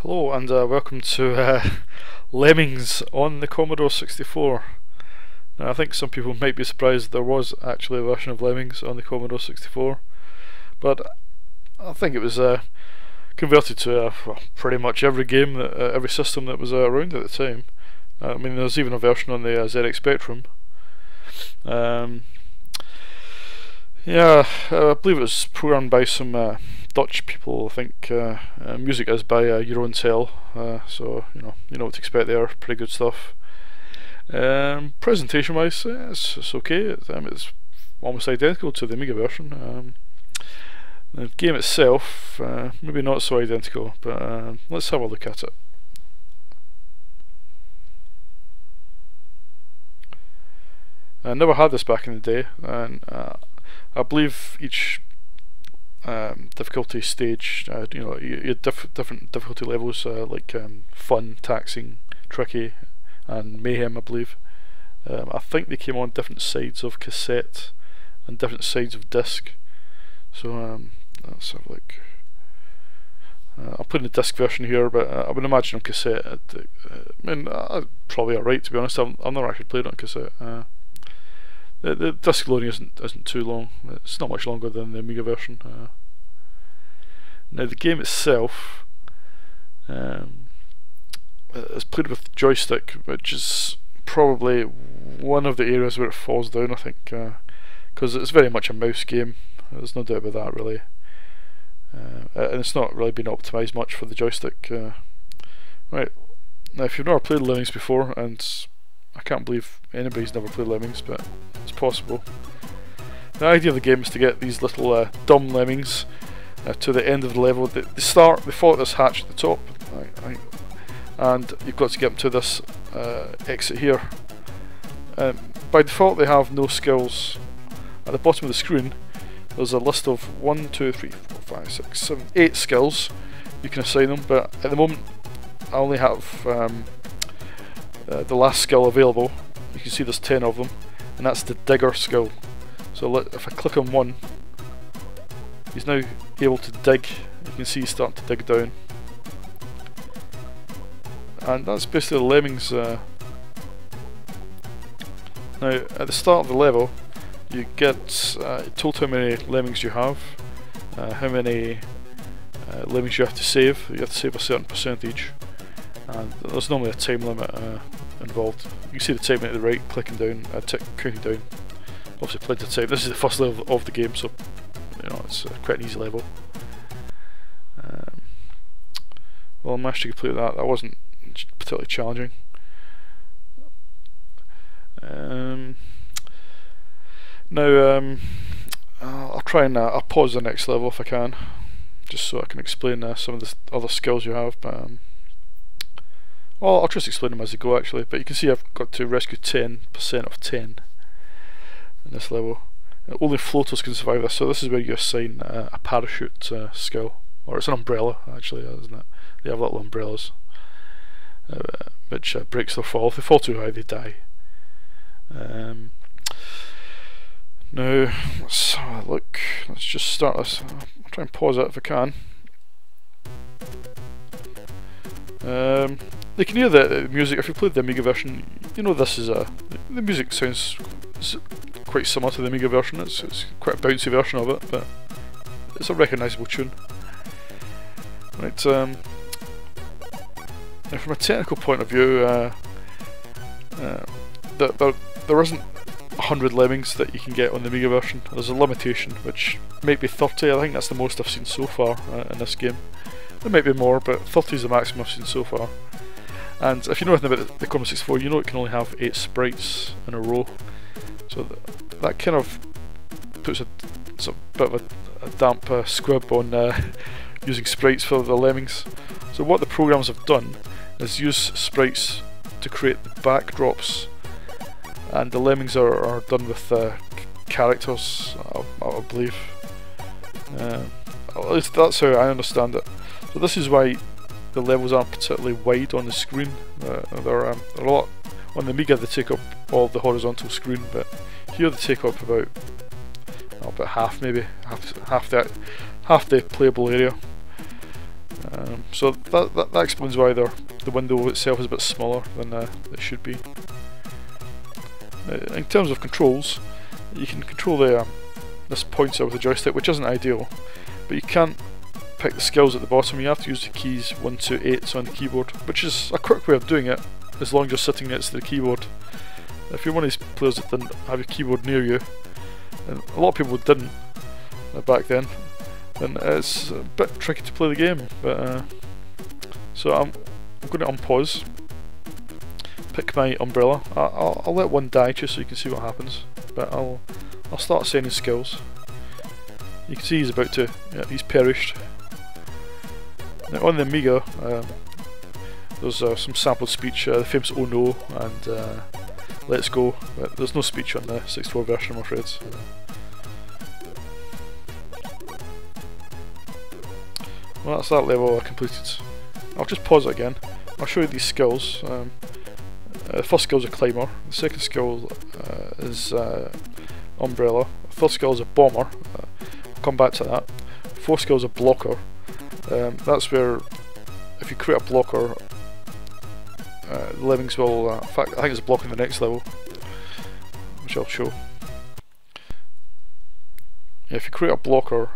Hello and welcome to Lemmings on the Commodore 64. Now I think some people might be surprised there was actually a version of Lemmings on the Commodore 64, but I think it was converted to pretty much every game, every system that was around at the time. I mean, there's even a version on the ZX Spectrum. Yeah, I believe it was programmed by some Dutch people. I think music is by Jeroen Tel, so you know what to expect there. Pretty good stuff. Presentation-wise, it's okay. It's almost identical to the Amiga version. The game itself, maybe not so identical, but let's have a look at it. I never had this back in the day, and I believe each difficulty stage, you had different difficulty levels, like fun, taxing, tricky, and mayhem, I believe. I think they came on different sides of cassette and different sides of disc. So let's have a look. I'll put in the disc version here, but I would imagine on cassette. I mean, probably alright, to be honest. I've never actually played it on cassette. The disc loading isn't too long. It's not much longer than the Amiga version. Now the game itself is played with joystick, which is probably one of the areas where it falls down, I think, because it's very much a mouse game. There's no doubt about that, really, and it's not really been optimised much for the joystick. Right, now if you've never played Lemmings before, and I can't believe anybody's never played Lemmings, but it's possible. The idea of the game is to get these little dumb lemmings to the end of the level. They follow this hatch at the top, right, and you've got to get them to this exit here. By default, they have no skills. At the bottom of the screen, there's a list of 1, 2, 3, 4, 5, 6, 7, 8 skills. You can assign them, but at the moment, I only have the last skill available. You can see there's 10 of them, and that's the digger skill. So if I click on one, he's now able to dig. You can see he's starting to dig down, and that's basically the Lemmings. Now at the start of the level, you get told how many lemmings you have, how many lemmings you have to save. You have to save a certain percentage, and there's normally a time limit involved. You can see the time at the right, clicking down, counting down. Obviously plenty of time. This is the first level of the game, so you know it's quite an easy level. Well, I managed to complete that. That wasn't particularly challenging. Now I'll try and I'll pause the next level if I can, just so I can explain some of the other skills you have. But well, I'll just explain them as I go, actually. But you can see I've got to rescue 10% of 10 in this level. Only floaters can survive this, so this is where you assign a parachute skill, or it's an umbrella actually, isn't it? They have little umbrellas which breaks their fall. If they fall too high, they die. Now let's have a look. Let's just start this. I'll try and pause it if I can. You can hear the music. If you played the Amiga version, you know this is the music sounds quite similar to the Amiga version. It's quite a bouncy version of it, but it's a recognisable tune. Right. Now from a technical point of view, there isn't 100 lemmings that you can get on the Amiga version. There's a limitation, which might be 30. I think that's the most I've seen so far in this game. There might be more, but 30 is the maximum I've seen so far. And if you know anything about the Commodore 64, you know it can only have 8 sprites in a row. So that kind of puts a bit of a damp squib on using sprites for the lemmings. So what the programs have done is use sprites to create the backdrops, and the lemmings are done with characters, I believe. At least that's how I understand it. So this is why the levels aren't particularly wide on the screen. They're a lot on the Amiga. They take up all of the horizontal screen, but here they take up about half, maybe half the playable area. So that explains why the window itself is a bit smaller than it should be. In terms of controls, you can control this pointer with the joystick, which isn't ideal, but you can't pick the skills at the bottom. You have to use the keys 1, 2, 8 on the keyboard, which is a quick way of doing it, as long as you're sitting next to the keyboard. If you're one of these players that didn't have your keyboard near you, and a lot of people didn't back then it's a bit tricky to play the game. But so I'm going to unpause, pick my umbrella. I'll let one die just so you can see what happens, but I'll start sending skills. You can see he's about to, he's perished. Now on the Amiga, there's some sampled speech, the famous "Oh no" and "Let's go," but there's no speech on the 64 version, I'm afraid. Well, that's that level completed. I'll just pause it again. I'll show you these skills. The first skill is a climber, the second skill is umbrella, the third skill is a bomber, I'll come back to that. Fourth skill is a blocker. That's where, if you create a blocker, the lemmings will, in fact I think it's a block in the next level, which I'll show. If you create a blocker,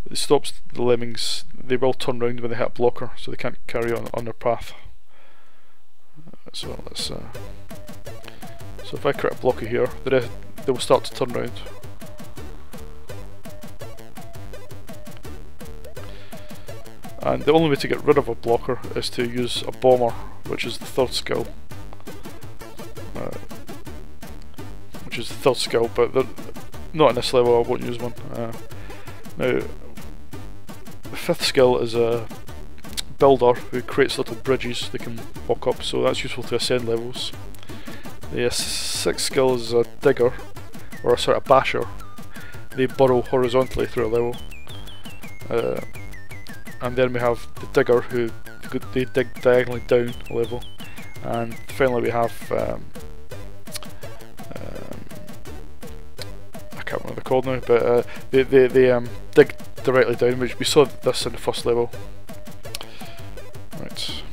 it stops the lemmings. They will turn round when they hit a blocker, so they can't carry on their path. So let's. So if I create a blocker here, they will start to turn round. And the only way to get rid of a blocker is to use a bomber, which is the third skill. But not in this level. I won't use one. Now, the fifth skill is a builder who creates little bridges they can walk up, so that's useful to ascend levels. The sixth skill is a digger, or a sort of basher. They burrow horizontally through a level. And then we have the digger who they dig diagonally down a level. And finally we have I can't remember what they're called now, but they dig directly down, which we saw this in the first level. Right.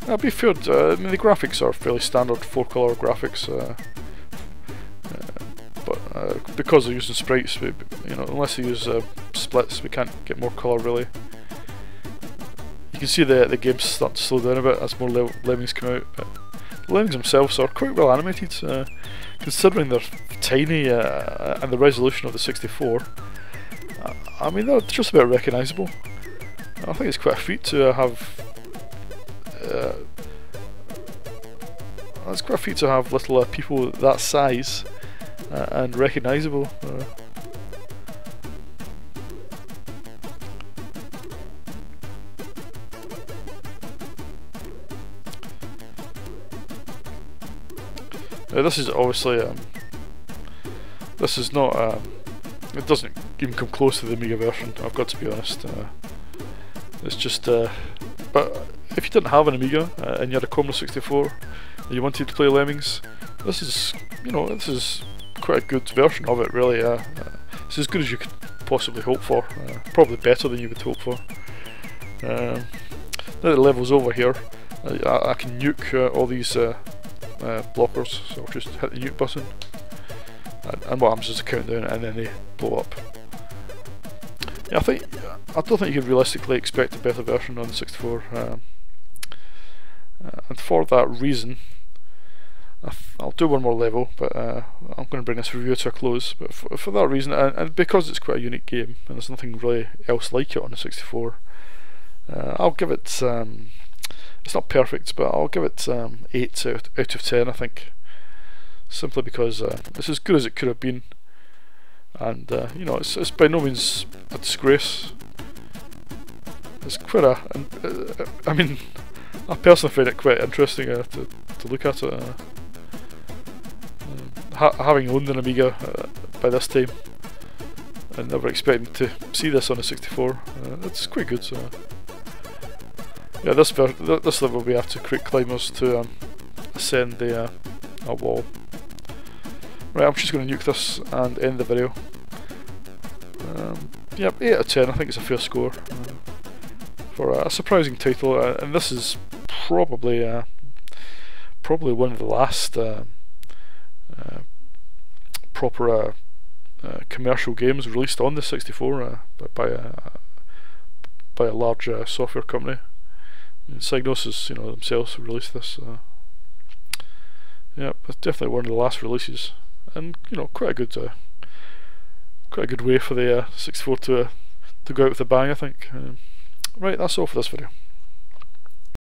I'll be fair, I mean the graphics are fairly standard 4-colour graphics, but because they're using sprites, unless they use splits, we can't get more colour really. You can see the game's starting to slow down a bit as more lemmings come out. But the lemmings themselves are quite well animated, considering they're tiny and the resolution of the 64. I mean, they're just about recognisable. I think it's quite a feat to have. It's quite a feat to have little people that size and recognisable. Now this is obviously this is not it doesn't even come close to the Amiga version, I've got to be honest. It's just but if you didn't have an Amiga and you had a Commodore 64 and you wanted to play Lemmings, this is quite a good version of it really. It's as good as you could possibly hope for, probably better than you would hope for. Now the level's over here, I can nuke all these blockers, so I'll just hit the nuke button, and what happens is a countdown and then they blow up. Yeah, I don't think you could realistically expect a better version on the 64, and for that reason I'll do one more level, but I'm going to bring this review to a close. But for that reason, and because it's quite a unique game and there's nothing really else like it on the 64, I'll give it, it's not perfect, but I'll give it 8 out of 10 I think, simply because it's as good as it could have been, and it's by no means a disgrace. It's quite I mean, I personally find it quite interesting to look at it. Having owned an Amiga by this time and never expecting to see this on a 64, it's quite good. So yeah, this level we have to create climbers to ascend a wall. Right, I'm just going to nuke this and end the video. Yep, 8 out of 10, I think it's a fair score for a surprising title, and this is probably one of the last proper commercial games released on the 64 by a large software company. Psygnosis, themselves released this. Yeah, it's definitely one of the last releases, and quite a good way for the 64 to go out with a bang, I think. Right, that's all for this video.